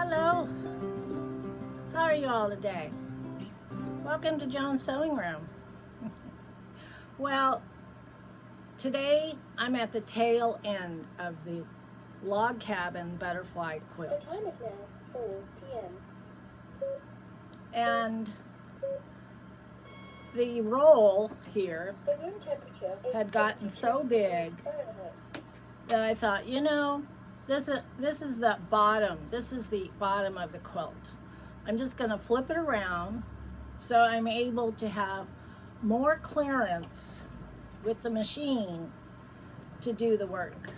Hello, how are you all today? Welcome to Joan's Sewing Room. Well, today I'm at the tail end of the log cabin butterfly quilt. The time is now 4 p.m. And the roll here The room temperature is had gotten so big Fahrenheit. that I thought, you know, this is the bottom. This is the bottom of the quilt. I'm just going to flip it around so I'm able to have more clearance with the machine to do the work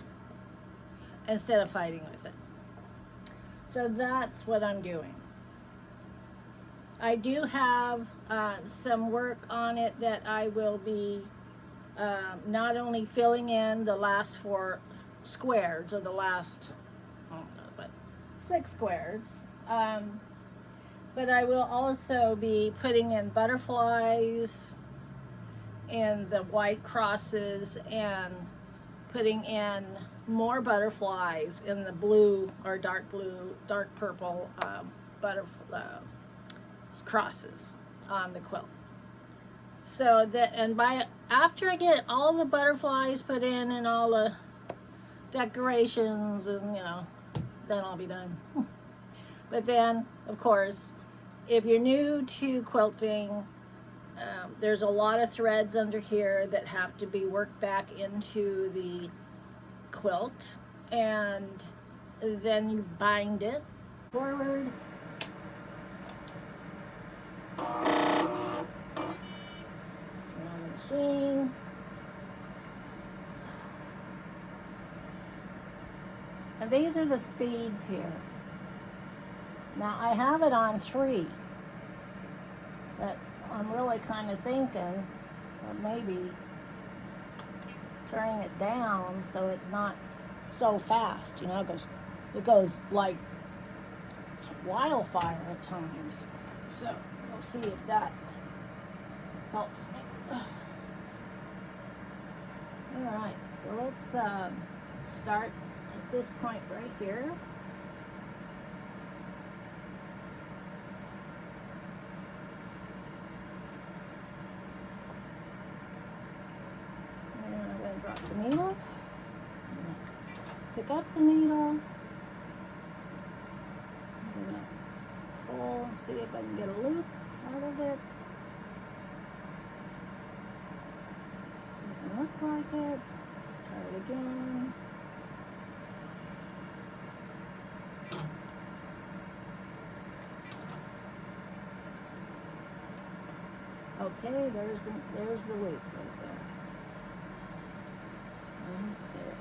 instead of fighting with it. So that's what I'm doing. I do have some work on it that I will be not only filling in the last 4 squares, or the last, I don't know, but 6 squares, but I will also be putting in butterflies and the white crosses and putting in more butterflies in the blue or dark blue, dark purple butterfly crosses on the quilt. So that, and after I get all the butterflies put in and all the decorations, and then I'll be done. But then, of course, if you're new to quilting, there's a lot of threads under here that have to be worked back into the quilt, and then you bind it forward. On the machine. And these are the speeds here. Now I have it on 3, but I'm really kind of thinking of maybe turning it down so it's not so fast. It goes like wildfire at times. So we'll see if that helps me. All right, so let's start at this point right here. And I'm going to drop the needle. Pick up the needle. I'm going to pull and see if I can get a loop out of it. Doesn't look like it. Let's try it again. Okay, there's the loop right there. Right there.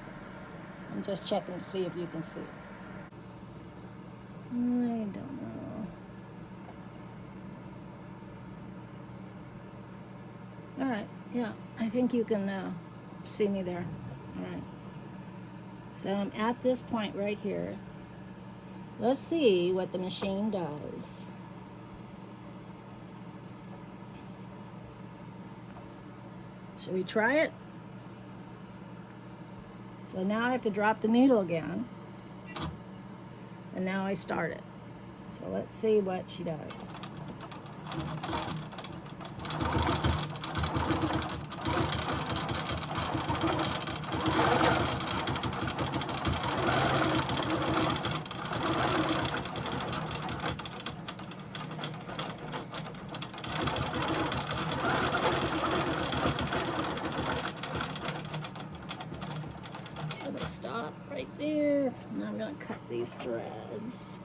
I'm just checking to see if you can see it. I don't know. All right, yeah, I think you can see me there. All right. So I'm at this point right here. Let's see what the machine does. Should we try it? So now I have to drop the needle again. And now I start it. So let's see what she does. Stop right there, and I'm going to cut these threads.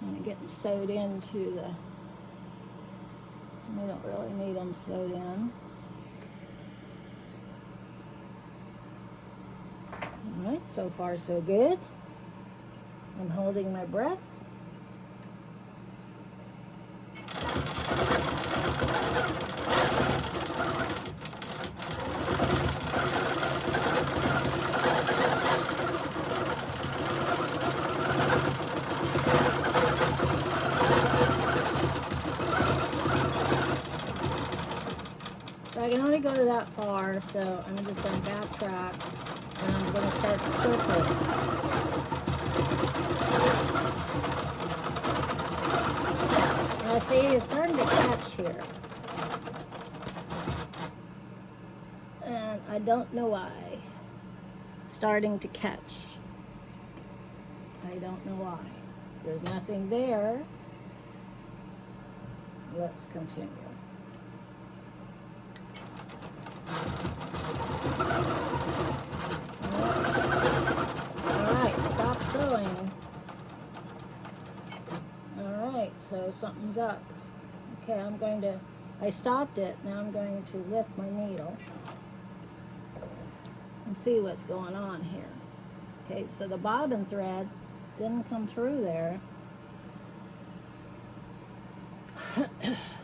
I'm getting sewed into the, we don't really need them sewed in. Alright, so far so good. I'm holding my breath. So I can only go to that far, so I'm just going to backtrack and I'm going to start the surface. See, it's starting to catch here. And I don't know why. Starting to catch. I don't know why. There's nothing there. Let's continue. Alright, stop sewing. Alright, so something's up. Okay, I stopped it. Now I'm going to lift my needle and see what's going on here. Okay, so the bobbin thread didn't come through there.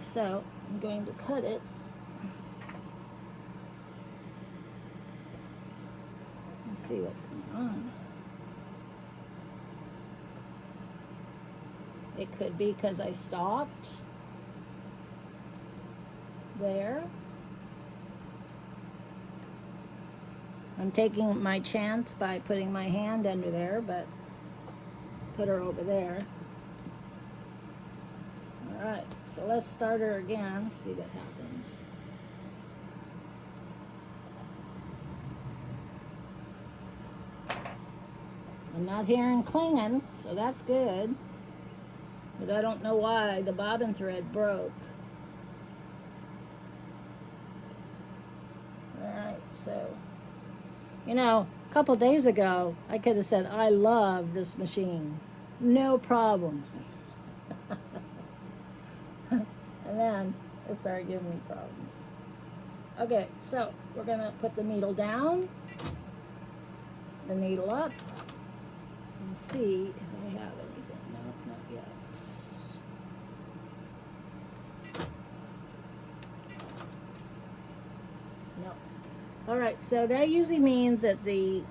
So I'm going to cut it. And see what's going on. It could be because I stopped there. I'm taking my chance by putting my hand under there, but put her over there. All right, so let's start her again, see what happens. I'm not hearing clinging, so that's good. But I don't know why the bobbin thread broke. All right, so, you know, a couple days ago, I could have said, I love this machine. No problems. And then it started giving me problems. Okay, so we're gonna put the needle down, the needle up, and see if I have anything. No, not yet. No. All right, so that usually means that the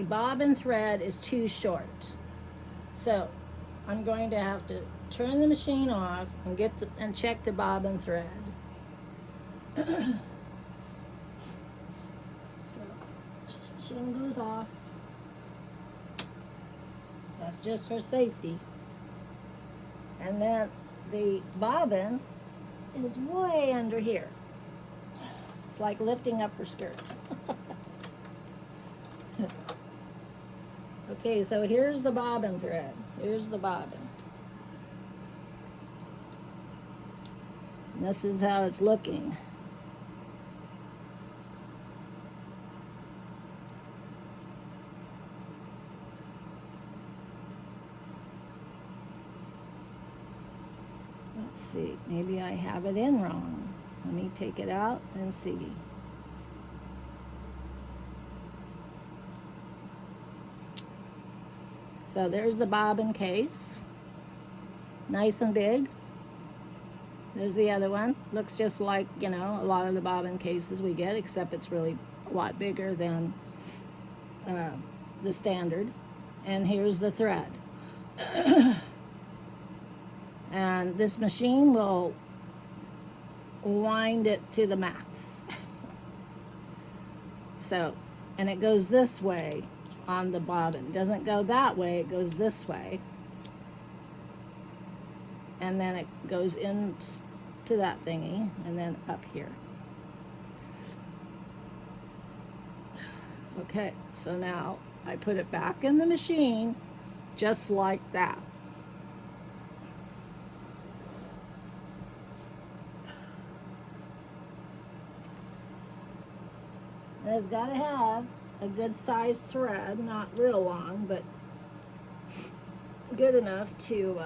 bobbin thread is too short. So I'm going to have to turn the machine off and check the bobbin thread. So this machine goes off. That's just for safety. And then the bobbin is way under here. It's like lifting up her skirt. Okay, so here's the bobbin thread. Here's the bobbin. And this is how it's looking. Let's see, maybe I have it in wrong. Let me take it out and see. So there's the bobbin case, nice and big. There's the other one. Looks just like, you know, a lot of the bobbin cases we get, except it's really a lot bigger than the standard. And here's the thread. And this machine will wind it to the max. So, and it goes this way on the bobbin. It doesn't go that way, it goes this way. And then it goes in to that thingy and then up here. Okay, so now I put it back in the machine just like that. And it's got to have a good sized thread, not real long, but good enough to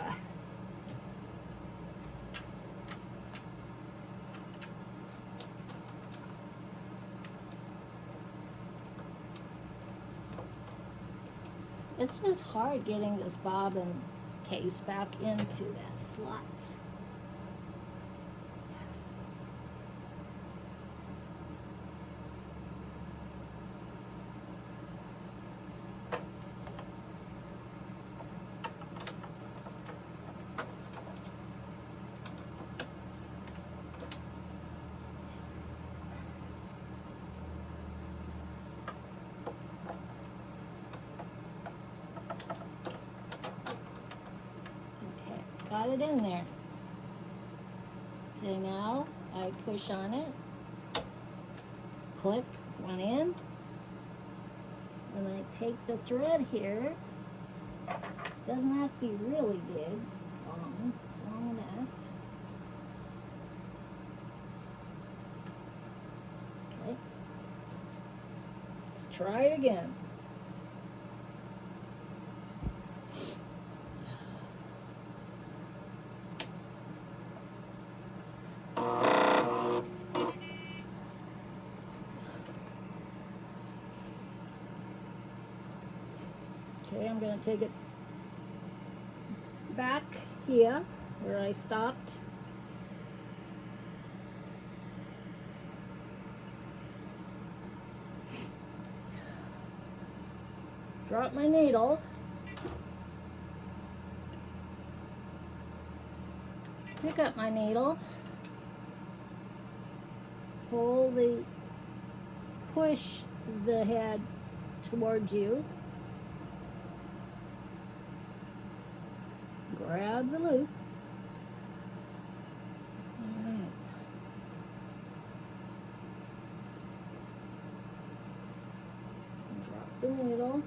it's just hard getting this bobbin case back into that slot. Got it in there. Okay, now I push on it, click, one in, and I take the thread here. Doesn't have to be really big, long, it's long enough. Okay, let's try it again. Okay, I'm going to take it back here where I stopped. Drop my needle. Pick up my needle. Push the head towards you. Grab the loop. Alright. Drop the needle.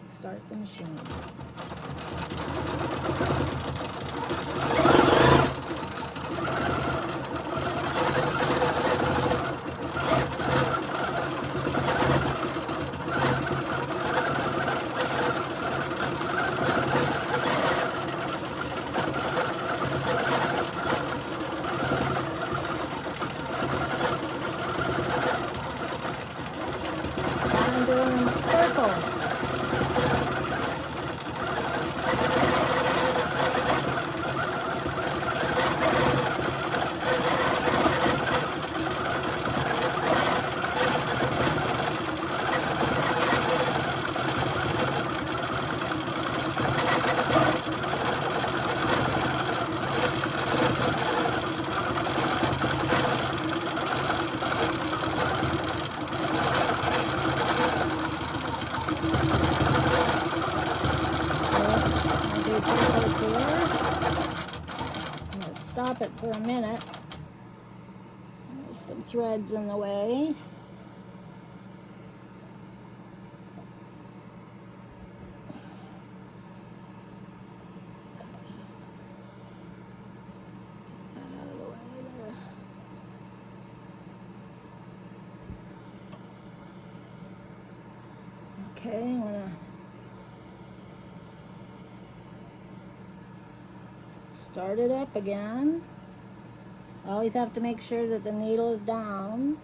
Start the machine. I'm doing circles. I'm going to stop it for a minute. There's some threads in the way. Get that out of the way there. Okay, I'm going to start it up again. Always have to make sure that the needle is down.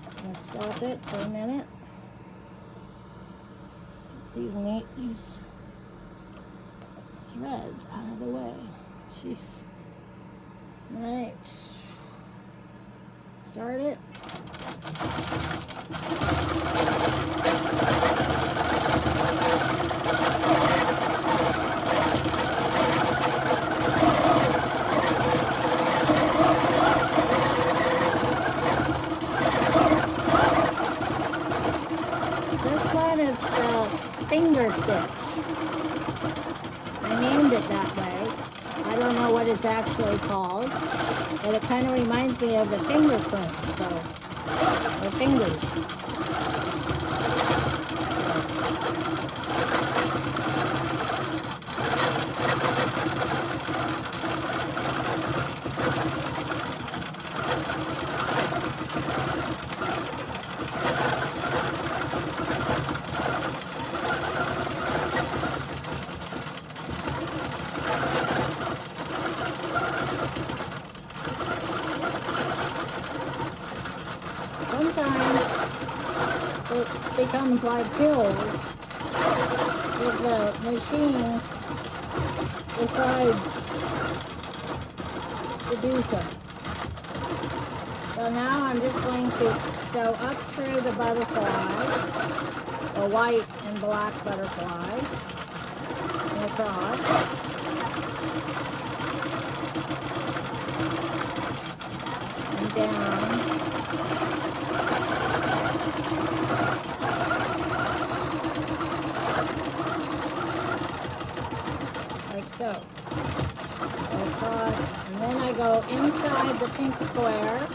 I'm going to stop it for a minute. These threads out of the way. Jeez. Alright. Start it. This one is the finger stitch. I named it that way. I don't know what it's actually called, but it kind of reminds me of the fingerprints, so, or fingers. Sometimes it becomes like pills if the machine decides to do so. So now I'm just going to sew up through the butterfly, the white and black butterfly, and across. And down. So across, and then I go inside the pink square.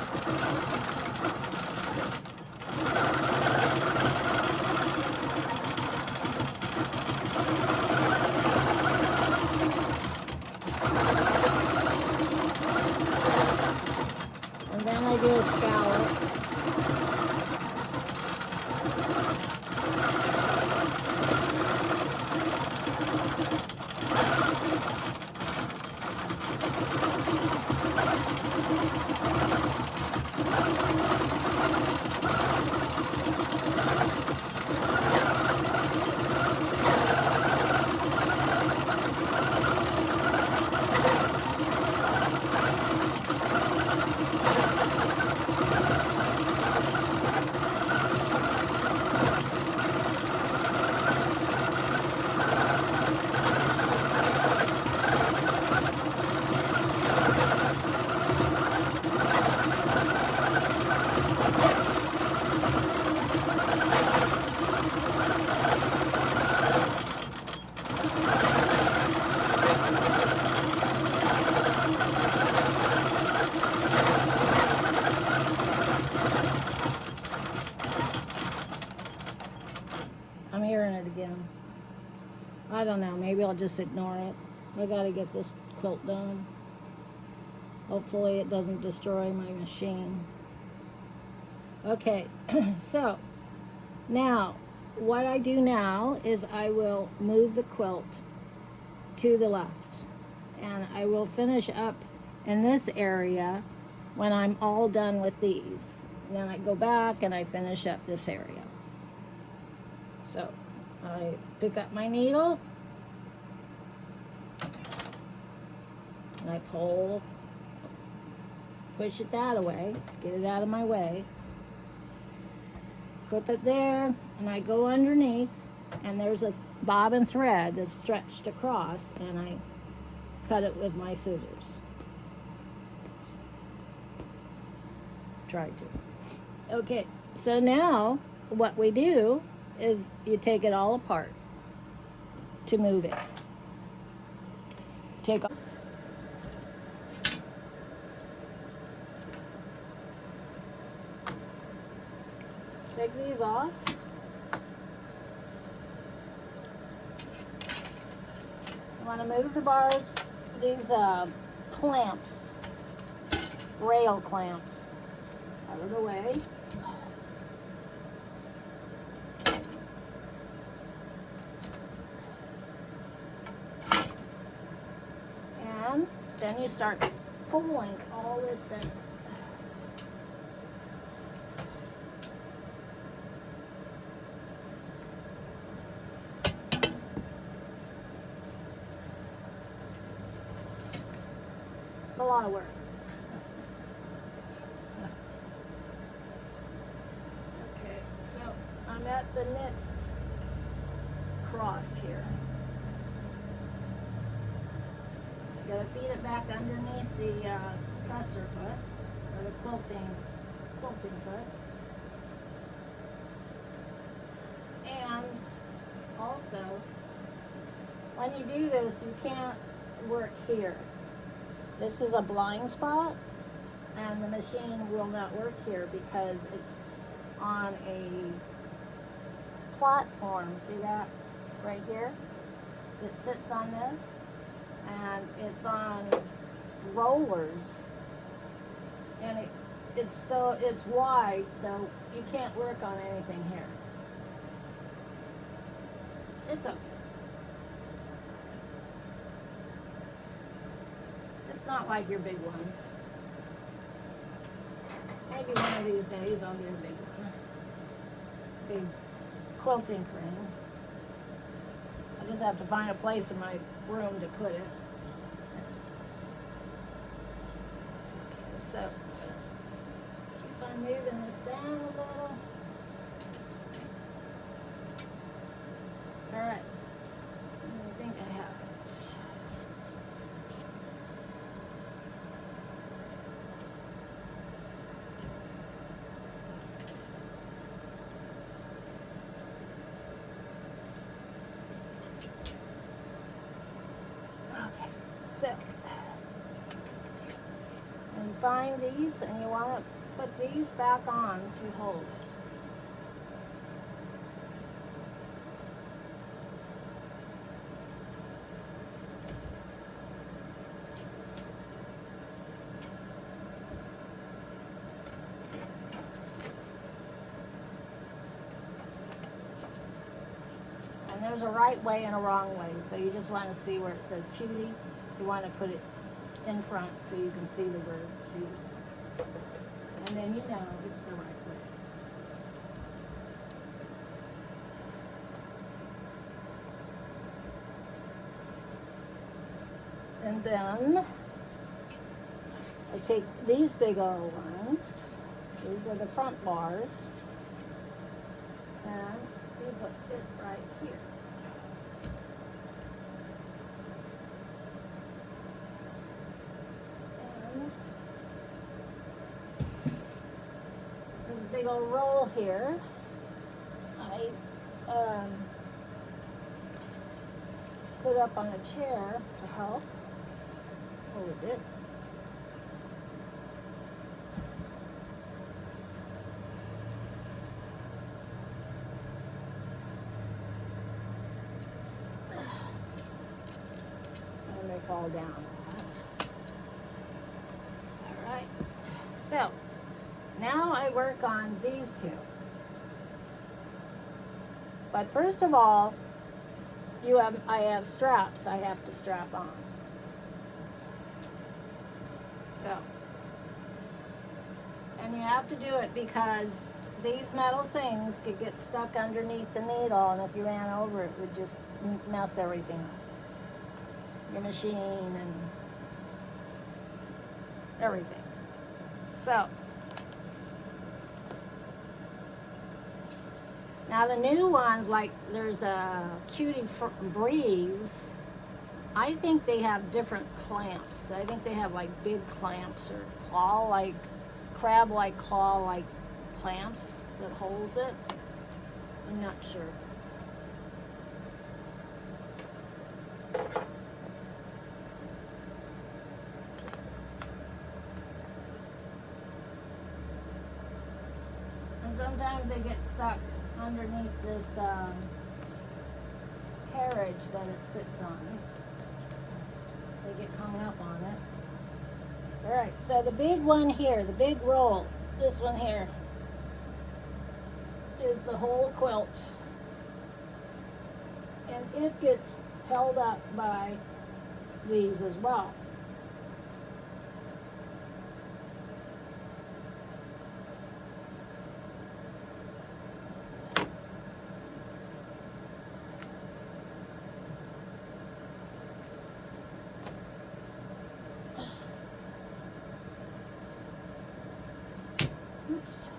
And then I do a scallop. I'm hearing it again. I don't know, maybe I'll just ignore it. I gotta get this quilt done. Hopefully it doesn't destroy my machine. Okay, so now what I do now is I will move the quilt to the left, and I will finish up in this area when I'm all done with these. And then I go back and I finish up this area. So I pick up my needle and I push it that away, get it out of my way, flip it there, and I go underneath, and there's a bobbin thread that's stretched across, and I cut it with my scissors. Try to. Okay, so now what we do is you take it all apart to move it. Take off. Take these off. I want to move the bars, these clamps, rail clamps, out of the way. And then you start pulling all this thing. It's a lot of work. Okay, so I'm at the next cross here. You gotta feed it back underneath the dresser foot, or the quilting foot. And also, when you do this, you can't work here. This is a blind spot, and the machine will not work here because it's on a platform. See that right here? It sits on this, and it's on rollers, and it's wide, so you can't work on anything here. It's okay. It's not like your big ones. Maybe one of these days I'll get a big one. Big quilting frame. I just have to find a place in my room to put it. Okay, so keep on moving this down a little. All right. I think I have it. Okay. So, and you find these and you want to put these back on to hold it. And there's a right way and a wrong way, so you just want to see where it says cutie. You want to put it in front so you can see the word cutie. And then you know it's the right way. And then I take these big old ones. These are the front bars. And you put it right here. And this big old roll here, I put up on a chair to help hold it. And they fall down. All right. So now I work on these two. But first of all, I have straps I have to strap on. So, and you have to do it because these metal things could get stuck underneath the needle, and if you ran over it would just mess everything up. Your machine and everything. So, now the new ones, like there's a Cutie Breeze, I think they have different clamps. I think they have like big clamps or claw-like, crab-like, claw-like clamps that holds it. I'm not sure. And sometimes they get stuck underneath this carriage that it sits on. They get hung up on it. Alright, so the big one here, the big roll, this one here, is the whole quilt. And it gets held up by these as well. Oops.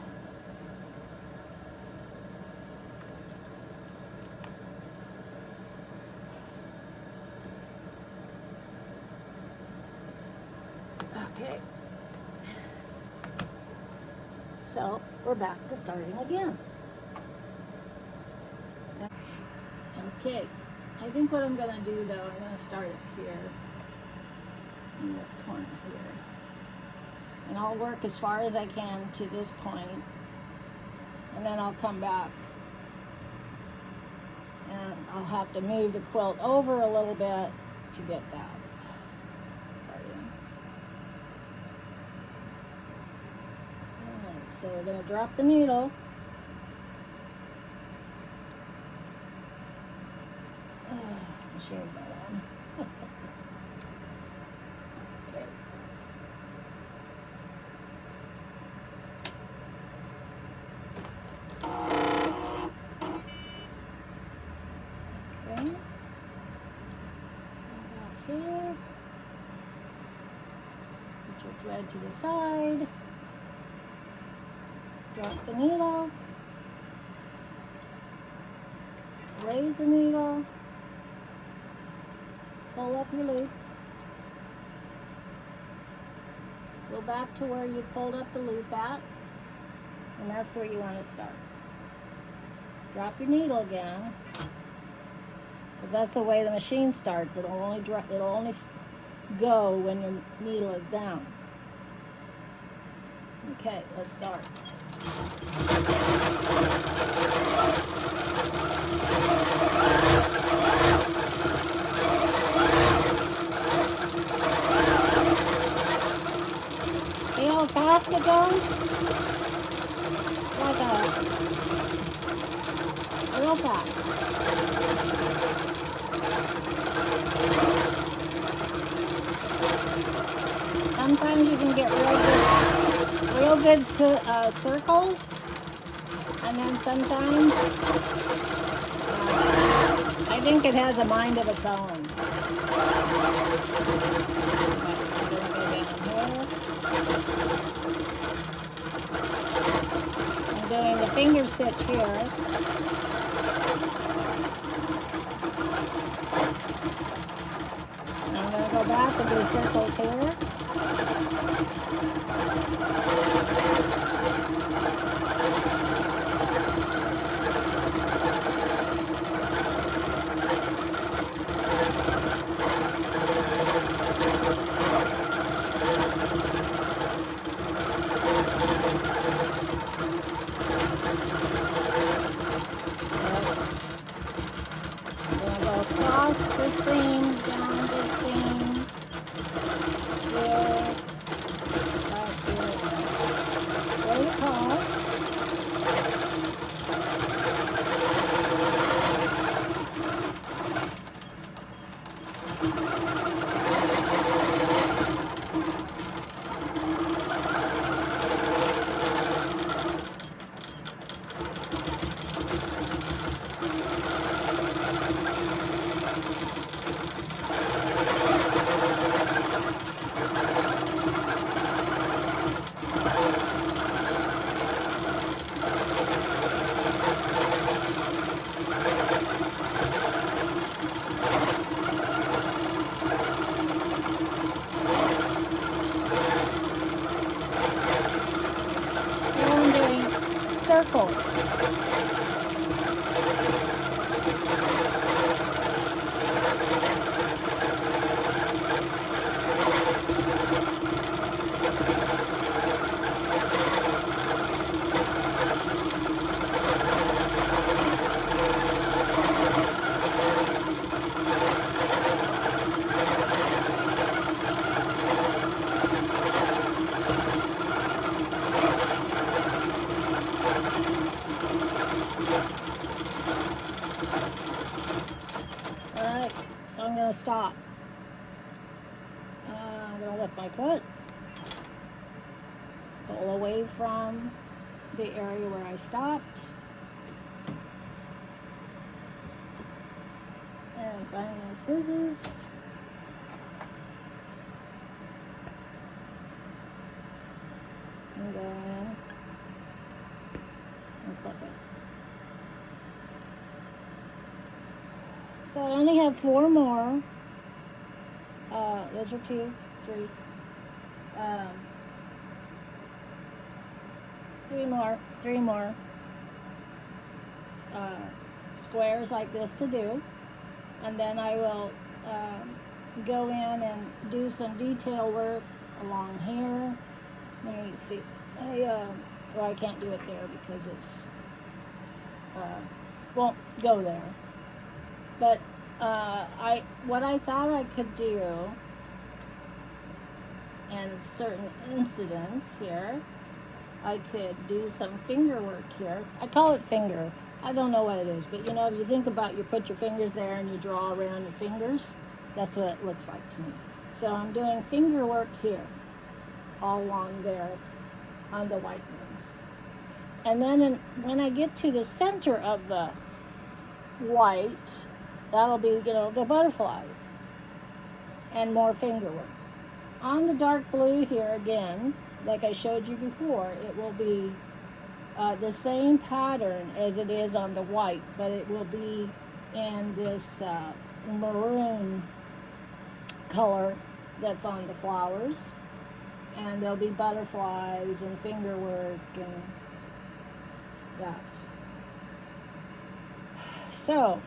Okay. So we're back to starting again. Okay. I think what I'm going to do though, I'm going to start it here, in this corner here. And I'll work as far as I can to this point, and then I'll come back and I'll have to move the quilt over a little bit to get that part in. Alright, so we're going to drop the needle. Machine's not on. Okay. Okay. Back here. Put your thread to the side. Drop the needle. Raise the needle. Pull up your loop. Go back to where you pulled up the loop at, and that's where you want to start. Drop your needle again, because that's the way the machine starts. It'll only go when your needle is down. Okay, let's start. See how fast it goes? Like real fast. Sometimes you can get real good circles, and then sometimes I think it has a mind of its own. I'm doing the finger stitch here. And I'm going to go back and do circles here. Across this thing, down this thing, here, back here, straight across. Now I'm doing circles. Alright, so I'm going to stop. I'm going to lift my foot, pull away from the area where I stopped, and find my scissors. And go in and clip it. So I only have 4 more. Those are 2, 3. 3 more squares like this to do, and then I will go in and do some detail work along here. Let me see. I can't do it there because it's won't go there. But what I thought I could do in certain incidents here, I could do some finger work here. I call it finger. I don't know what it is, but you know, if you think about, you put your fingers there and you draw around your fingers, that's what it looks like to me. So I'm doing finger work here, all along there on the white ones. And then when I get to the center of the white, that'll be, you know, the butterflies and more finger work. On the dark blue here again, like I showed you before, it will be the same pattern as it is on the white, but it will be in this maroon color that's on the flowers. And there'll be butterflies and finger work and that. So,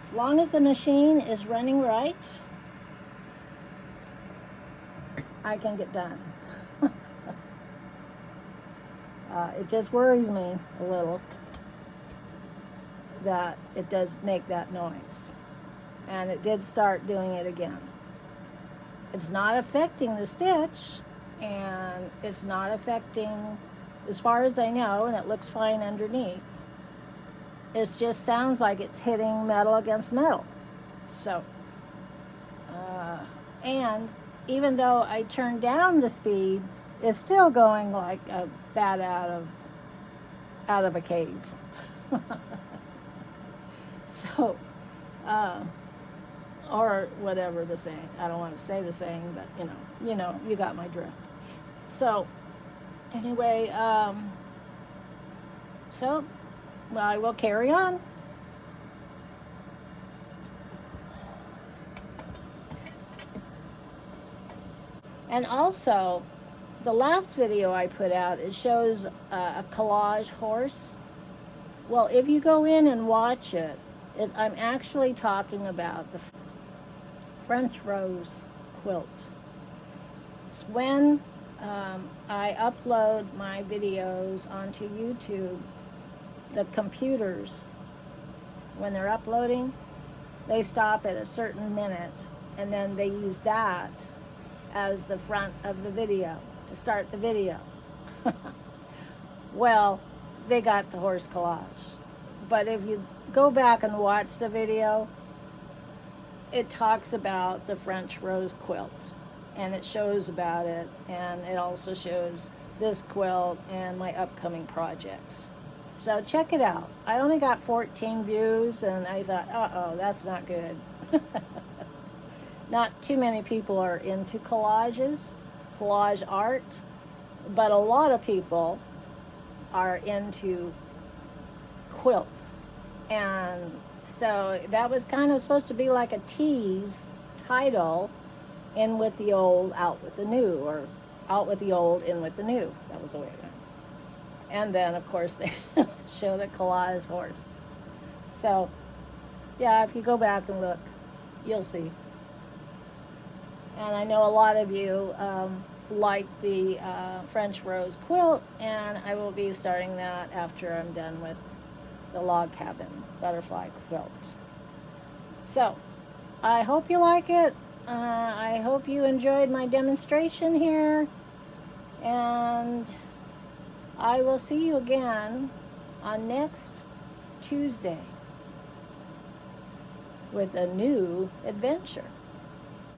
as long as the machine is running right, I can get done. It just worries me a little that it does make that noise. And it did start doing it again. It's not affecting the stitch, and it's not affecting, as far as I know, and it looks fine underneath. It just sounds like it's hitting metal against metal. So, and even though I turned down the speed, it's still going like a bat out of a cave. So, or whatever the saying. I don't want to say the saying, but you got my drift. So, anyway, so I will carry on. And also, the last video I put out, it shows a collage horse. Well, if you go in and watch it, I'm actually talking about the French rose quilt. It's when I upload my videos onto YouTube, the computers, when they're uploading, they stop at a certain minute, and then they use that as the front of the video to start the video. Well, they got the horse collage. But if you go back and watch the video, it talks about the French rose quilt, and it shows about it, and it also shows this quilt and my upcoming projects. So check it out. I only got 14 views, and I thought, uh-oh, that's not good. Not too many people are into collage art, but a lot of people are into quilts. And so that was kind of supposed to be like a tease title, in with the old, out with the new, or out with the old, in with the new. That was the way it went. And then, of course, they show the collage horse. So, yeah, if you go back and look, you'll see. And I know a lot of you like the French rose quilt, and I will be starting that after I'm done with the log cabin butterfly quilt. So, I hope you like it. I hope you enjoyed my demonstration here, and I will see you again on next Tuesday with a new adventure.